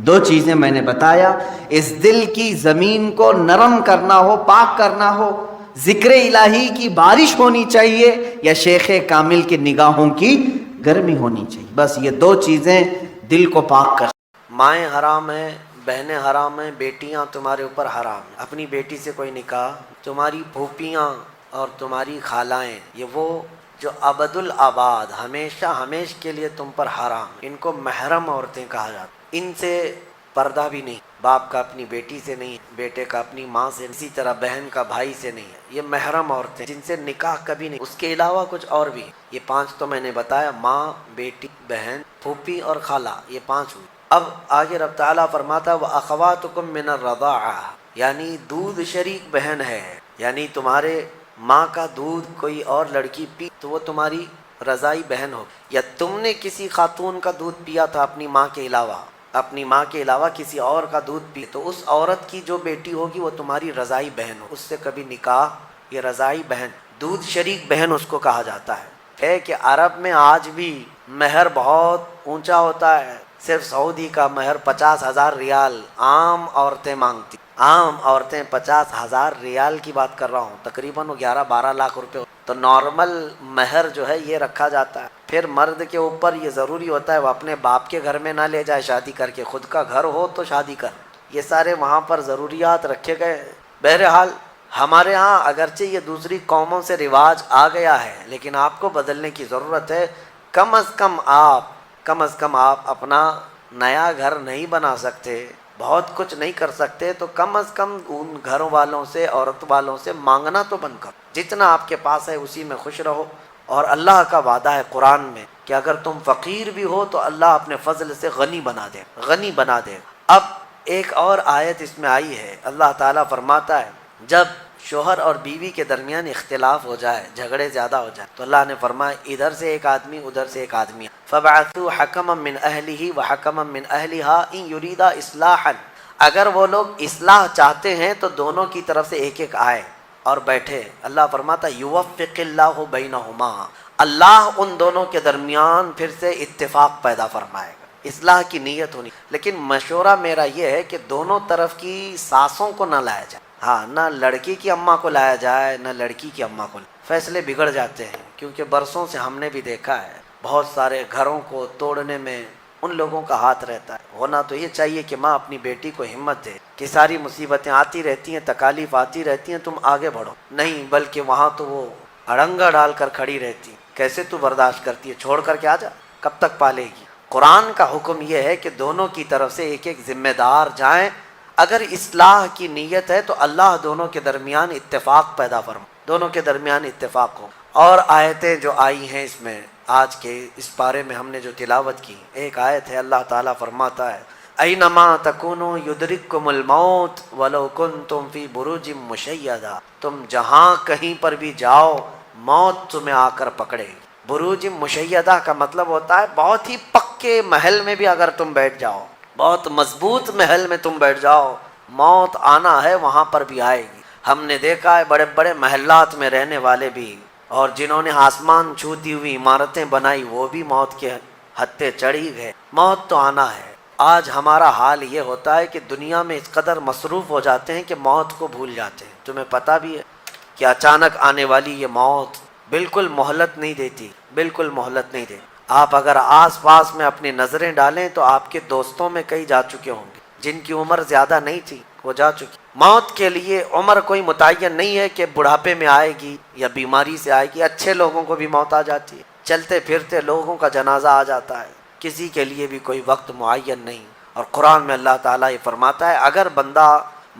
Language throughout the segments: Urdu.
دو چیزیں میں نے بتایا، اس دل کی زمین کو نرم کرنا ہو، پاک کرنا ہو، ذکر الہی کی بارش ہونی چاہیے، یا شیخ کامل کی نگاہوں کی گرمی ہونی چاہیے. بس یہ دو چیزیں دل کو پاک کر. مائیں حرام ہیں، بہنیں حرام ہیں، بیٹیاں تمہارے اوپر حرام ہیں. اپنی بیٹی سے کوئی نکاح، تمہاری پھوپھیاں اور تمہاری خالائیں، یہ وہ جو ابد الآباد ہمیشہ ہمیش کے لیے تم پر حرام، ان کو محرم عورتیں کہا جاتا. ان سے پردہ بھی نہیں، باپ کا اپنی بیٹی سے نہیں، بیٹے کا اپنی ماں سے، اسی طرح بہن کا بھائی سے نہیں ہے. یہ محرم عورتیں جن سے نکاح کبھی نہیں. اس کے علاوہ کچھ اور بھی، یہ 5 تو میں نے بتایا، ماں، بیٹی، بہن، پھوپھی اور خالہ، یہ 5 ہوئی. اب آگے رب تعالیٰ فرماتا وَأَخَوَاتُكُم مِّنَ الرَّضَاعَةِ، یعنی دودھ شریک بہن ہے، یعنی تمہارے ماں کا دودھ کوئی اور لڑکی پی تو وہ تمہاری رضائی بہن ہو. یا تم نے کسی خاتون کا دودھ پیا تھا اپنی ماں کے علاوہ، اپنی ماں کے علاوہ کسی اور کا دودھ پی، تو اس عورت کی جو بیٹی ہوگی وہ تمہاری رضائی بہن ہو. اس سے کبھی نکاح، یہ رضائی بہن، دودھ شریک بہن اس کو کہا جاتا ہے کہ عرب میں آج بھی مہر بہت اونچا ہوتا ہے. صرف سعودی کا مہر 50,000 ریال عام عورتیں مانگتی. عام عورتیں 50,000 ریال کی بات کر رہا ہوں، تقریباً 11-12 لاکھ روپے. تو نارمل مہر جو ہے یہ رکھا جاتا ہے. پھر مرد کے اوپر یہ ضروری ہوتا ہے وہ اپنے باپ کے گھر میں نہ لے جائے شادی کر کے، خود کا گھر ہو تو شادی کر. یہ سارے وہاں پر ضروریات رکھے گئے. بہرحال ہمارے ہاں اگرچہ یہ دوسری قوموں سے رواج آ گیا ہے، لیکن آپ کو بدلنے کی ضرورت ہے. کم از کم آپ اپنا نیا گھر نہیں بنا سکتے، بہت کچھ نہیں کر سکتے، تو کم از کم ان گھر والوں سے، عورت والوں سے مانگنا تو بند کرو. جتنا آپ کے پاس ہے اسی میں خوش رہو. اور اللہ کا وعدہ ہے قرآن میں کہ اگر تم فقیر بھی ہو تو اللہ اپنے فضل سے غنی بنا دے، غنی بنا دے. اب ایک اور آیت اس میں آئی ہے، اللہ تعالیٰ فرماتا ہے جب شوہر اور بیوی کے درمیان اختلاف ہو جائے، جھگڑے زیادہ ہو جائے، تو اللہ نے فرمایا ادھر سے ایک آدمی، ادھر سے ایک آدمی، فَبَعَثُوا حَكَمًا مِّنْ أَهْلِهِ وَحَكَمًا مِّنْ أَهْلِهَا إِن يُرِيدَا إِصْلَاحًا، اگر وہ لوگ اصلاح چاہتے ہیں تو دونوں کی طرف سے ایک ایک آئے اور بیٹھے. اللہ فرماتا يُوَفِّقِ اللَّهُ بَيْنَهُمَا، اللہ ان دونوں کے درمیان پھر سے اتفاق پیدا فرمائے گا. اصلاح کی نیت ہونی. لیکن مشورہ میرا یہ ہے کہ دونوں طرف کی ساسوں کو نہ لایا جائے. ہاں، نہ لڑکی کی اماں کو لایا جائے نہ لڑکی کی اماں کو. فیصلے بگڑ جاتے ہیں، کیونکہ برسوں سے ہم نے بھی دیکھا ہے بہت سارے گھروں کو توڑنے میں ان لوگوں کا ہاتھ رہتا ہے. ہونا تو یہ چاہیے کہ ماں اپنی بیٹی کو ہمت دے کہ ساری مصیبتیں آتی رہتی ہیں، تکالیف آتی رہتی ہیں، تم آگے بڑھو. نہیں، بلکہ وہاں تو وہ اڑنگا ڈال کر کھڑی رہتی. کیسے تو برداشت کرتی ہے، چھوڑ کر کے آ جا، کب تک پالے گی. قرآن کا حکم یہ ہے کہ دونوں کی طرف سے ایک ایک ذمہ دار جائیں. اگر اصلاح کی نیت ہے تو اللہ دونوں کے درمیان اتفاق پیدا فرما، دونوں کے درمیان اتفاق ہو. اور آیتیں جو آئی ہیں اس میں، آج کے اس پارے میں ہم نے جو تلاوت کی، ایک آیت ہے اللہ تعالیٰ فرماتا ہے اینما تکونوا یدرککم الموت ولو کنتم فی بروج مشیدہ، تم جہاں کہیں پر بھی جاؤ موت تمہیں آ کر پکڑے گی. بروج مشیدہ کا مطلب ہوتا ہے بہت ہی پکے محل میں بھی اگر تم بیٹھ جاؤ، بہت مضبوط محل میں تم بیٹھ جاؤ، موت آنا ہے وہاں پر بھی آئے گی. ہم نے دیکھا ہے بڑے بڑے محلات میں رہنے والے بھی، اور جنہوں نے آسمان چھوتی ہوئی عمارتیں بنائی، وہ بھی موت کے ہتھے چڑھی گئے. موت تو آنا ہے. آج ہمارا حال یہ ہوتا ہے کہ دنیا میں اس قدر مصروف ہو جاتے ہیں کہ موت کو بھول جاتے ہیں. تمہیں پتہ بھی ہے کہ اچانک آنے والی یہ موت بالکل مہلت نہیں دیتی، بالکل مہلت نہیں دیتی. آپ اگر آس پاس میں اپنی نظریں ڈالیں تو آپ کے دوستوں میں کئی جا چکے ہوں گے جن کی عمر زیادہ نہیں تھی، وہ جا چکی. موت کے لیے عمر کوئی متعین نہیں ہے کہ بڑھاپے میں آئے گی یا بیماری سے آئے گی. اچھے لوگوں کو بھی موت آ جاتی ہے، چلتے پھرتے لوگوں کا جنازہ آ جاتا ہے. کسی کے لیے بھی کوئی وقت معین نہیں. اور قرآن میں اللہ تعالیٰ یہ فرماتا ہے اگر بندہ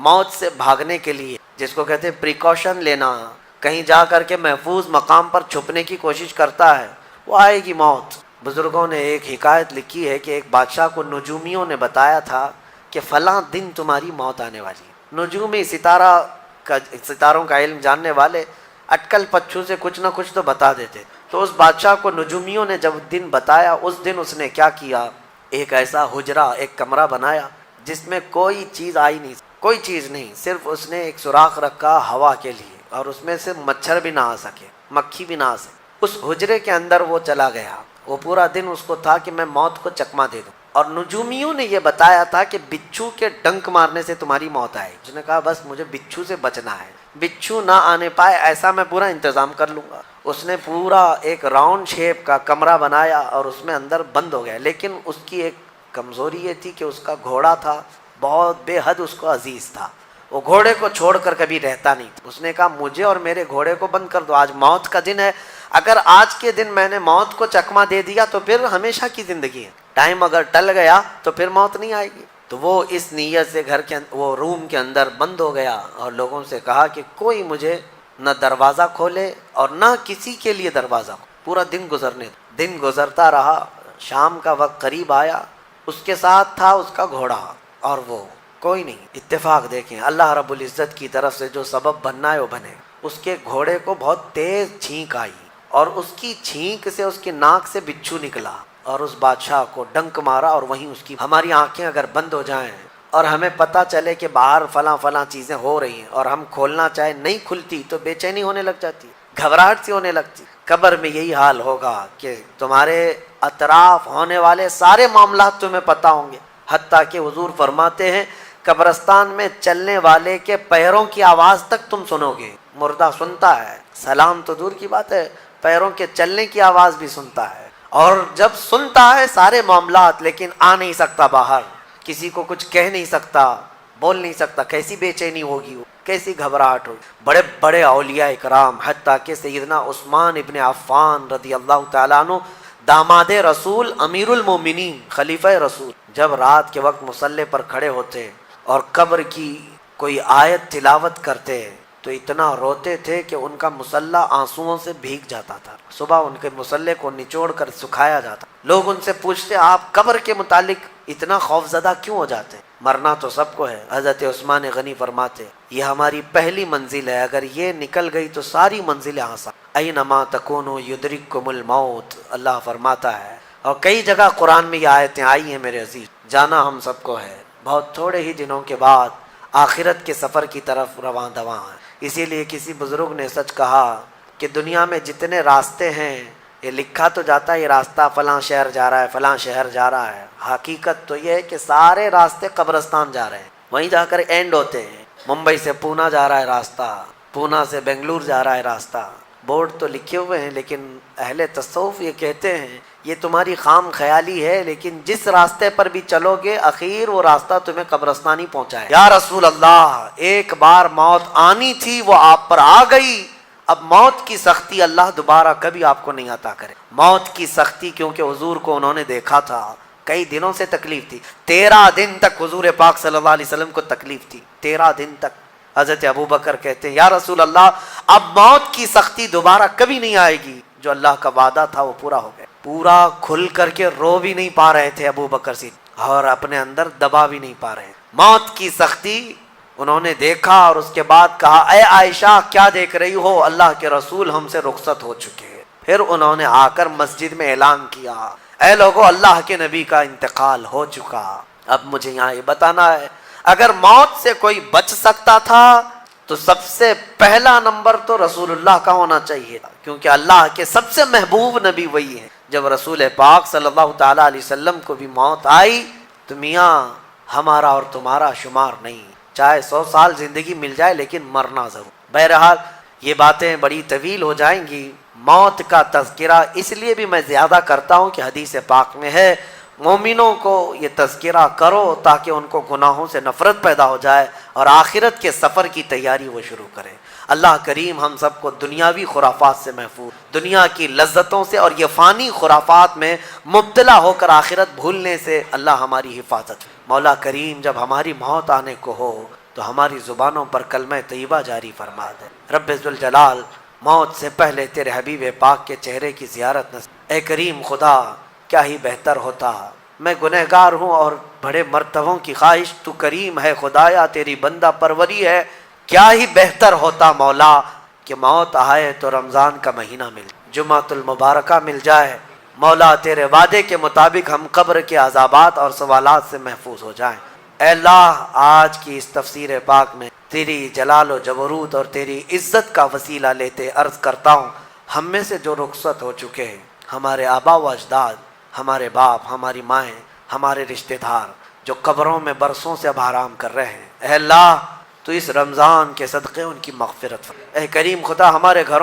موت سے بھاگنے کے لیے، جس کو کہتے ہیں پریکاشن لینا، کہیں جا کر کے محفوظ مقام پر چھپنے کی کوشش کرتا ہے، وہ آئے گی موت. بزرگوں نے ایک حکایت لکھی ہے کہ ایک بادشاہ کو نجومیوں نے بتایا تھا کہ فلاں دن تمہاری موت آنے والی ہے. نجومی ستاروں کا علم جاننے والے اٹکل پچھو سے کچھ نہ کچھ تو بتا دیتے. تو اس بادشاہ کو نجومیوں نے جب دن بتایا، اس دن اس نے کیا کیا، ایک ایسا حجرہ، ایک کمرہ بنایا جس میں کوئی چیز آئی نہیں، کوئی چیز نہیں، صرف اس نے ایک سوراخ رکھا ہوا کے لیے، اور اس میں سے مچھر بھی نہ آ سکے، مکھی بھی نہ آ سکے. اس حجرے کے اندر وہ چلا گیا. وہ پورا دن اس کو تھا کہ میں موت کو چکما دے دوں، اور نجومیوں نے یہ بتایا تھا کہ بچھو کے ڈنک مارنے سے تمہاری موت آئے. اس نے کہا بس مجھے بچھو سے بچنا ہے, بچھو نہ آنے پائے ایسا میں پورا انتظام کر لوں گا. اس نے پورا ایک راؤنڈ شیپ کا کمرہ بنایا اور اس میں اندر بند ہو گیا. لیکن اس کی ایک کمزوری یہ تھی کہ اس کا گھوڑا تھا, بہت بے حد اس کو عزیز تھا, وہ گھوڑے کو چھوڑ کر کبھی رہتا نہیں تھا. اس نے کہا مجھے اور میرے گھوڑے کو بند کر دو, آج موت کا دن ہے, اگر آج کے دن میں نے موت کو چکما دے دیا تو پھر ہمیشہ کی زندگی ہے, ٹائم اگر ٹل گیا تو پھر موت نہیں آئے گی. تو وہ اس نیت سے گھر کے وہ روم کے اندر بند ہو گیا اور لوگوں سے کہا کہ کوئی مجھے نہ دروازہ کھولے اور نہ کسی کے لیے دروازہ کھولے. پورا دن دن گزرتا رہا, شام کا وقت قریب آیا, اس کے ساتھ تھا اس کا گھوڑا اور وہ کوئی نہیں. اتفاق دیکھیں, اللہ رب العزت کی طرف سے جو سبب بننا ہے وہ بنے. اس کے گھوڑے کو بہت تیز چھینک آئی اور اس کی چھینک سے اس کی ناک سے بچھو نکلا اور اس بادشاہ کو ڈنک مارا. اور وہیں اس کی ہماری آنکھیں اگر بند ہو جائیں اور ہمیں پتہ چلے کہ باہر فلاں چیزیں ہو رہی ہیں اور ہم کھولنا چاہیں نہیں کھلتی تو بے چینی ہونے لگ جاتی, گھبراہٹ سی ہونے لگتی. قبر میں یہی حال ہوگا کہ تمہارے اطراف ہونے والے سارے معاملات تمہیں پتہ ہوں گے, حتیٰ کہ حضور فرماتے ہیں قبرستان میں چلنے والے کے پیروں کی آواز تک تم سنو گے. مردہ سنتا ہے, سلام تو دور کی بات ہے, پیروں کے چلنے کی آواز بھی سنتا ہے. اور جب سنتا ہے سارے معاملات لیکن آ نہیں سکتا باہر, کسی کو کچھ کہہ نہیں سکتا, بول نہیں سکتا. کیسی بے چینی ہوگی, کیسی گھبراہٹ ہوگی. بڑے بڑے اولیاء اکرام حتیٰ کہ سیدنا عثمان ابن عفان رضی اللہ تعالیٰ عنہ داماد رسول, امیر المومنین, خلیفہ رسول, جب رات کے وقت مصلی پر کھڑے ہوتے اور قبر کی کوئی آیت تلاوت کرتے تو اتنا روتے تھے کہ ان کا مصلی آنسوؤں سے بھیگ جاتا تھا. صبح ان کے مصلی کو نچوڑ کر سکھایا جاتا. لوگ ان سے پوچھتے آپ قبر کے متعلق اتنا خوفزدہ کیوں ہو جاتے ہیں؟ مرنا تو سب کو ہے. حضرت عثمان غنی فرماتے یہ ہماری پہلی منزل ہے, اگر یہ نکل گئی تو ساری منزلیں آسان. اینما تکونوا یدرککم الموت, اللہ فرماتا ہے. اور کئی جگہ قرآن میں یہ آیتیں آئی ہیں میرے عزیز. جانا ہم سب کو ہے, بہت تھوڑے ہی دنوں کے بعد آخرت کے سفر کی طرف رواں دواں ہے. اسی لیے کسی بزرگ نے سچ کہا کہ دنیا میں جتنے راستے ہیں یہ لکھا تو جاتا ہے یہ راستہ فلاں شہر جا رہا ہے, فلاں شہر جا رہا ہے. حقیقت تو یہ ہے کہ سارے راستے قبرستان جا رہے ہیں, وہیں جا کر اینڈ ہوتے ہیں. ممبئی سے پونا جا رہا ہے راستہ, پونا سے بنگلور جا رہا ہے راستہ. بورڈ تو لکھے ہوئے ہیں لیکن اہل تصوف یہ کہتے ہیں یہ تمہاری خام خیالی ہے, لیکن جس راستے پر بھی چلو گے اخیر وہ راستہ تمہیں قبرستان ہی پہنچائے. یا رسول اللہ, ایک بار موت آنی تھی وہ آپ پر آ گئی, اب موت کی سختی اللہ دوبارہ کبھی آپ کو نہیں عطا کرے. موت کی سختی کیونکہ حضور کو انہوں نے دیکھا تھا, کئی دنوں سے تکلیف تھی. 13 دن تک حضور پاک صلی اللہ علیہ وسلم کو تکلیف تھی, 13 دن تک. حضرت ابوبکر کہتے ہیں یا رسول اللہ اب موت کی سختی دوبارہ کبھی نہیں آئے گی. جو اللہ کا وعدہ تھا وہ پورا ہو گیا. پورا کھل کر کے رو بھی نہیں پا رہے تھے ابوبکر سے اور اپنے اندر دبا بھی نہیں پا رہے. موت کی سختی انہوں نے دیکھا اور اس کے بعد کہا اے عائشہ کیا دیکھ رہی ہو, اللہ کے رسول ہم سے رخصت ہو چکے. پھر انہوں نے آ کر مسجد میں اعلان کیا اے لوگو اللہ کے نبی کا انتقال ہو چکا. اب مجھے یہاں یہ بتانا ہے اگر موت سے کوئی بچ سکتا تھا تو سب سے پہلا نمبر تو رسول اللہ کا ہونا چاہیے, کیونکہ اللہ کے سب سے محبوب نبی وہی ہیں. جب رسول پاک صلی اللہ تعالیٰ علیہ وسلم کو بھی موت آئی تو میاں ہمارا اور تمہارا شمار نہیں, چاہے 100 سال زندگی مل جائے لیکن مرنا ضرور. بہرحال یہ باتیں بڑی طویل ہو جائیں گی. موت کا تذکرہ اس لیے بھی میں زیادہ کرتا ہوں کہ حدیث پاک میں ہے مومنوں کو یہ تذکرہ کرو تاکہ ان کو گناہوں سے نفرت پیدا ہو جائے اور آخرت کے سفر کی تیاری وہ شروع کریں. اللہ کریم ہم سب کو دنیاوی خرافات سے محفوظ, دنیا کی لذتوں سے اور یہ فانی خرافات میں مبتلا ہو کر آخرت بھولنے سے اللہ ہماری حفاظت. مولا کریم جب ہماری موت آنے کو ہو تو ہماری زبانوں پر کلمہ طیبہ جاری فرما دے. رب ذوالجلال موت سے پہلے تیرے حبیب پاک کے چہرے کی زیارت نصیب. اے کریم خدا کیا ہی بہتر ہوتا, میں گنہگار ہوں اور بڑے مرتبوں کی خواہش, تو کریم ہے خدایا تیری بندہ پروری ہے. کیا ہی بہتر ہوتا مولا کہ موت آئے تو رمضان کا مہینہ مل, جمعۃ المبارکہ مل جائے. مولا تیرے وعدے کے مطابق ہم قبر کے عذابات اور سوالات سے محفوظ ہو جائیں. اے اللہ آج کی اس تفسیر پاک میں تیری جلال و جبروت اور تیری عزت کا وسیلہ لیتے عرض کرتا ہوں ہم میں سے جو رخصت ہو چکے ہیں, ہمارے آبا و اجداد, ہمارے باپ, ہماری مائیں, ہمارے رشتہ دار جو قبروں میں برسوں سے اب آرام کر رہے ہیں، اے اللہ تو اس رمضان کے صدقے ان کی مغفرت فرما۔ اے کریم خدا ہمارے گھروں